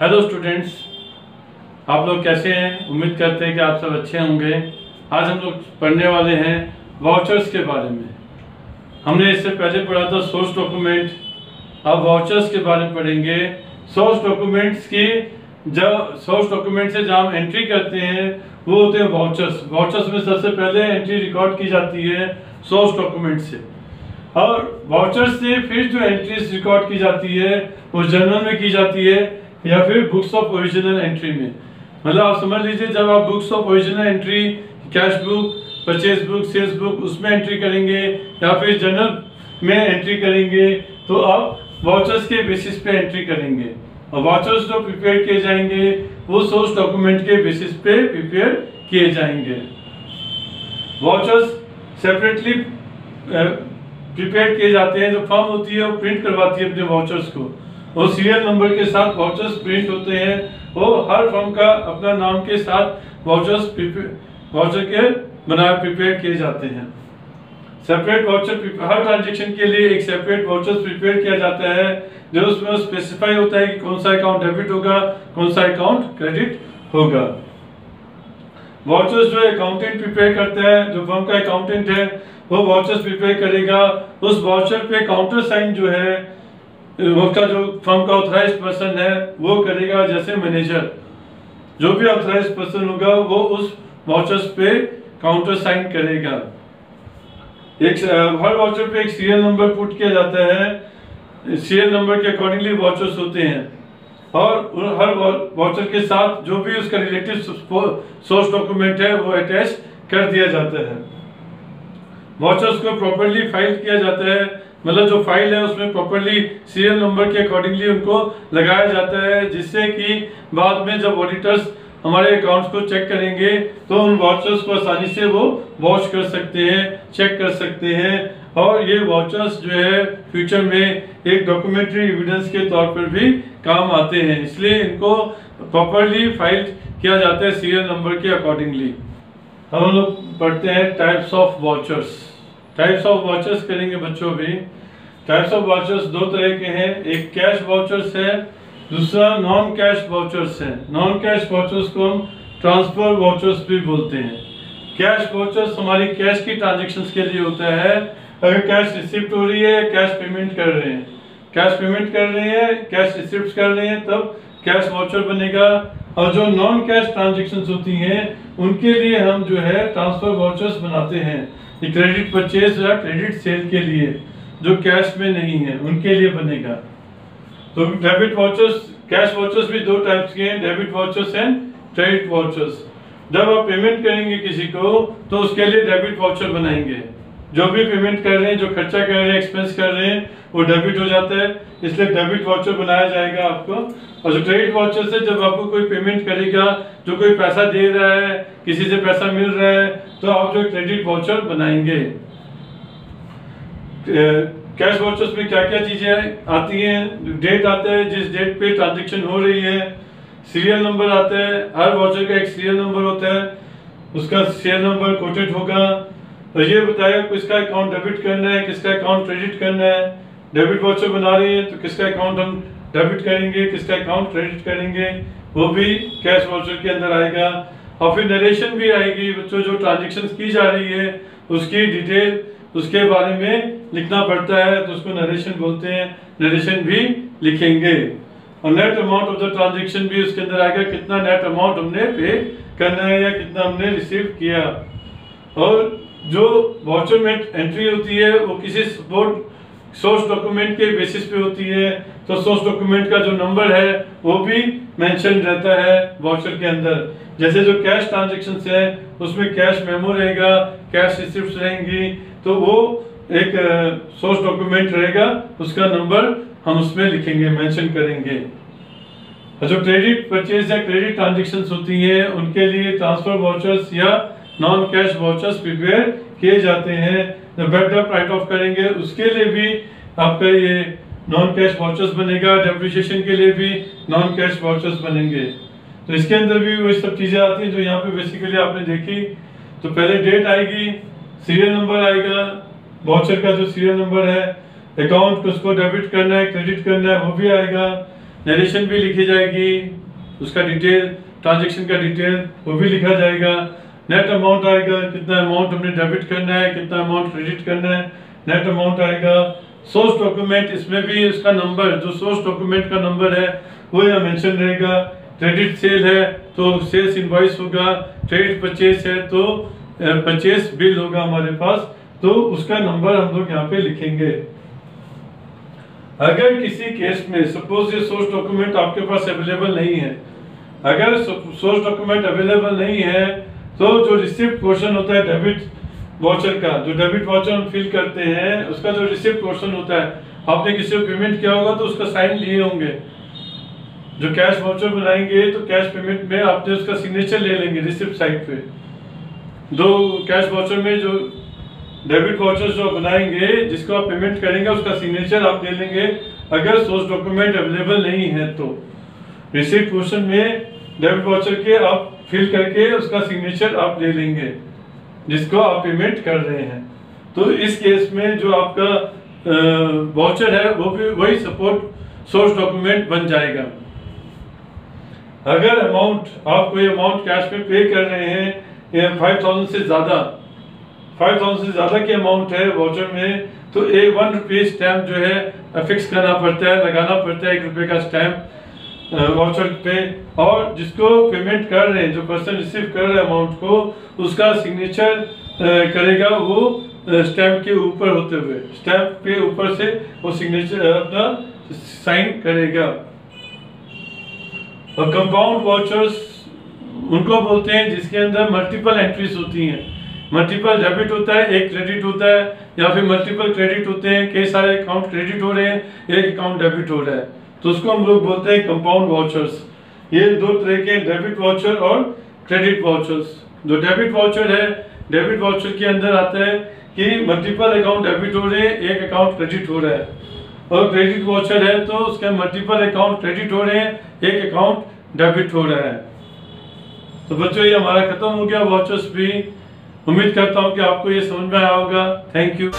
Hello students, आप लोग कैसे हैं? उम्मीद करते हैं कि आप सब अच्छे होंगे। आज हम लोग पढ़ने वाले हैं वाउचर्स के बारे में। हमने इससे पहले पढ़ा था सोर्स डॉक्यूमेंट, अब वाउचर्स के बारे में पढ़ेंगे। सोर्स डॉक्यूमेंट्स की जब सोर्स डॉक्यूमेंट से जब हम एंट्री करते हैं वो होते हैं वाउचर्स। वाउचर्स में सबसे पहले एंट्री रिकॉर्ड की जाती है सोर्स डॉक्यूमेंट से, और वाउचर्स से फिर जो एंट्रीज रिकॉर्ड की जाती है वो जर्नल में की जाती है या फिर बुक्स ऑफ ओरिजिनल एंट्री में। मतलब आप समझ लीजिए, जब आप books of original entry, cash book, purchase book, sales book, उसमें एंट्री करेंगे या फिर जर्नल में एंट्री करेंगे तो आप वाउचर्स के बेसिस पे एंट्री करेंगे। और वाउचर्स जो प्रिपेयर किए जाएंगे वो सोर्स डॉक्यूमेंट के बेसिस पे प्रिपेयर किए जाएंगे। वाउचर्स सेपरेटली प्रिपेयर किए जाते हैं। जो फर्म होती है वो प्रिंट करवाती है अपने वाउचर्स को, वो सीरियल नंबर के साथ वाउचर्स प्रिंट होते हैं। वो हर फर्म का अपना नाम के साथ वाउचर के बनाए प्रिपेयर किए जाते हैं। सेपरेट वाउचर हर ट्रांजेक्शन के लिए एक सेपरेट वाउचर प्रिपेयर किया जाता है, जो उसमें स्पेसिफाई होता है कि कौन सा अकाउंट डेबिट होगा, कौन सा अकाउंट क्रेडिट होगा। वाउचर्स जो अकाउंटेंट प्रिपेयर करता है, जो फर्म का अकाउंटेंट है वो वाउचर्स प्रिपेयर करेगा। उस वाउचर पे काउंटर साइन जो है उसका जो फर्म का ऑथराइज्ड पर्सन है वो करेगा। जैसे मैनेजर, जो भी ऑथराइज्ड पर्सन होगा वो उस वाउचर्स पे काउंटर साइन करेगा। हर वाउचर पे एक सीरियल नंबर पुट किया जाता है। सीरियल नंबर के अकॉर्डिंगली वाउचर्स होते हैं, और हर वाउचर के साथ जो भी उसका रिलेटिव सोर्स डॉक्यूमेंट है वो अटैच कर दिया जाता है। वाउचर्स को प्रॉपर्ली फाइल किया जाता है, मतलब जो फाइल है उसमें प्रॉपर्ली सीरियल नंबर के अकॉर्डिंगली उनको लगाया जाता है, जिससे कि बाद में जब ऑडिटर्स हमारे अकाउंट्स को चेक करेंगे तो उन वाउचर्स को आसानी से वो वॉच कर सकते हैं, चेक कर सकते हैं। और ये वाउचर्स जो है फ्यूचर में एक डॉक्यूमेंट्री एविडेंस के तौर पर भी काम आते हैं, इसलिए इनको प्रॉपर्ली फाइल किया जाता है सीरियल नंबर के अकॉर्डिंगली। हम लोग पढ़ते हैं types of vouchers. Types of vouchers करेंगे बच्चों भी। टाइप्स ऑफ वाउचर्स दो तरह के हैं, एक कैश वाउचर्स है, दूसरा नॉन कैश वाउचर्स है। नॉन कैश वाउचर्स को हम ट्रांसफर वाउचर्स भी बोलते हैं। कैश वाउचर्स हमारी कैश की ट्रांजेक्शन्स के लिए होता है। अगर कैश रिसिप्ट हो रही है, कैश पेमेंट कर रहे हैं, कैश पेमेंट कर रहे हैं, कैश रिसिप्ट कर रहे हैं, तब कैश वाउचर बनेगा। और जो नॉन कैश ट्रांजेक्शन्स होती हैं उनके लिए हम जो है ट्रांसफर वाउचर्स बनाते हैं। ये क्रेडिट परचेज या क्रेडिट सेल के लिए, जो कैश में नहीं है, उनके लिए बनेगा। तो डेबिट वाउचर्स, कैश वाउचर्स भी दो टाइप्स के हैं, debit vouchers and credit vouchers. जब आप पेमेंट करेंगे किसी को तो उसके लिए डेबिट वाउचर बनाएंगे। जो भी पेमेंट कर रहे हैं, जो खर्चा कर रहे हैं, एक्सपेंस कर रहे हैं, वो डेबिट हो जाता है, इसलिए डेबिट वाउचर बनाया जाएगा आपको। और जो क्रेडिट वाउचर से जब आपको कोई पेमेंट करेगा, जो कोई पैसा दे रहा है, किसी से पैसा मिल रहा है, तो आप जो क्रेडिट वाउचर बनाएंगे। कैश वाउचर्स में क्या क्या चीजें आती हैं? डेट आता है, जिस डेट पे ट्रांजेक्शन हो रही है, सीरियल नंबर आता है, हर वाउचर का एक सीरियल नंबर होता है, उसका सीरियल नंबर कोटेड होगा और ये बताएगा किसका अकाउंट डेबिट करना है, किसका अकाउंट क्रेडिट करना है। डेबिट वाउचर बना रही है तो किसका अकाउंट हम डेबिट करेंगे, किसका अकाउंट क्रेडिट करेंगे, वो भी कैश वाउचर के अंदर आएगा। और फिर नरेशन भी आएगी, बच्चों जो ट्रांजेक्शन की जा रही है उसकी डिटेल उसके बारे में लिखना पड़ता है, तो उसको नरेशन बोलते हैं, नरेशन भी लिखेंगे। और net amount of the transaction भी उसके अंदर आएगा, कितना नेट अमाउंट हमने पे करना है या कितना हमने रिसीव किया। और जो वाउचर में एंट्री होती है वो किसी सोर्स डॉक्यूमेंट के बेसिस पे होती है, तो सोर्स डॉक्यूमेंट का जो नंबर है वो भी मेंशन रहता है वाउचर के अंदर। जैसे जो कैश ट्रांजेक्शन्स है उसमें कैश मेमो रहेगा, कैश रिसिप्ट्स रहेंगी, तो वो एक सोर्स डॉक्यूमेंट रहेगा, उसका नंबर हम उसमें लिखेंगे, मेंशन करेंगे। जो क्रेडिट परचेज या क्रेडिट ट्रांजेक्शन्स होती हैं उनके लिए ट्रांसफर वाउचर्स या नॉन कैश वाउचर्स प्रिपेयर किए जाते हैं। जब बैकअप राइट ऑफ करेंगे उसके लिए भी आपका ये नॉन कैश वाउचर्स बनेगा, डेप्रिसिएशन के लिए भी नॉन कैश वाउचर्स बनेंगे। तो इसके अंदर भी वही सब चीजें आती हैं जो यहाँ पे बेसिकली आपने देखी। तो पहले डेट आएगी, सीरियल नंबर आएगा, वाउचर का जो सीरियल नंबर है, अकाउंट उसको डेबिट करना है, क्रेडिट करना है, वो भी आएगा। नरेशन भी लिखी जाएगी, उसका डिटेल, ट्रांजैक्शन का डिटेल वो भी लिखा जाएगा। नेट अमाउंट आएगा, कितना अमाउंट हमने डेबिट करना है, कितना अमाउंट क्रेडिट करना है, नेट अमाउंट आएगा। सोर्स डॉक्यूमेंट, इसमें भी इसका नंबर, जो सोर्स डॉक्यूमेंट का नंबर है वो यहाँ मेंशन रहेगा। क्रेडिट सेल है तो सेल्स इनवॉइस होगा, क्रेडिट परचेस है तो परचेस बिल होगा हमारे पास, तो उसका नंबर हम लोग यहाँ पे लिखेंगे। अगर किसी केस में सपोज ये सोर्स डॉक्यूमेंट आपके पास अवेलेबल नहीं है, अगर सोर्स डॉक्यूमेंट अवेलेबल नहीं है तो जो रिसिप्ट पोर्शन होता है डेबिट वाउचर का, जो डेबिट वाउचर हम फिल करते हैं उसका जो रिसिप्ट पोर्शन होता है, आपने किसी को पेमेंट किया होगा तो उसका साइन लिए होंगे। जो कैश वाउचर बनाएंगे तो कैश पेमेंट में आपने उसका सिग्नेचर ले लेंगे रिसिप्ट साइड पे। दो कैश वाउचर में जो डेबिट वाउचर जो बनाएंगे, जिसको आप पेमेंट करेंगे उसका सिग्नेचर आप ले लेंगे। अगर सोर्स डॉक्यूमेंट अवेलेबल नहीं है तो रिसिप्ट पोर्शन में डेबिट वाउचर के आप फिल करके उसका सिग्नेचर आप ले लेंगे जिसको आप पेमेंट कर रहे हैं। तो इस केस में जो आपका वाउचर है वो भी वही सपोर्ट सोर्स डॉक्यूमेंट बन जाएगा। अगर अमाउंट, आप कोई अमाउंट कैश में पे कर रहे हैं 5,000 से ज़्यादा, 5,000 से ज़्यादा की अमाउंट है वाउचर में, तो ₹1 स्टैम्प जो है फिक्स करना पड़ता है, लगाना पड़ता है ₹1 का स्टैम्प वाउचर पे। और जिसको पेमेंट कर रहे हैं, जो पर्सन रिसीव कर रहे हैं अमाउंट को, उसका सिग्नेचर करेगा वो स्टैम्प के ऊपर होते हुए, स्टैम्प के ऊपर से वो सिग्नेचर अपना साइन करेगा। और कंपाउंड वाउचर्स उनको बोलते हैं जिसके अंदर मल्टीपल एंट्रीज होती हैं, मल्टीपल डेबिट होता है, एक क्रेडिट होता है, या फिर मल्टीपल क्रेडिट होते हैं, कई सारे अकाउंट क्रेडिट हो रहे हैं, एक अकाउंट डेबिट हो रहा है, तो उसको हम लोग बोलते हैं कंपाउंड वाउचर्स। ये दो तरह के डेबिट वाउचर और क्रेडिट वाउचर्स। जो डेबिट वाउचर है, डेबिट वाउचर के अंदर आता है कि मल्टीपल अकाउंट डेबिट हो रहे हैं, एक अकाउंट क्रेडिट हो रहा है। और क्रेडिट वाउचर है तो उसके मल्टीपल अकाउंट क्रेडिट हो रहे हैं, एक अकाउंट डेबिट हो रहा है। तो बच्चों ये हमारा खत्म हो गया वाउचर्स भी। उम्मीद करता हूँ कि आपको ये समझ में आया होगा। Thank you.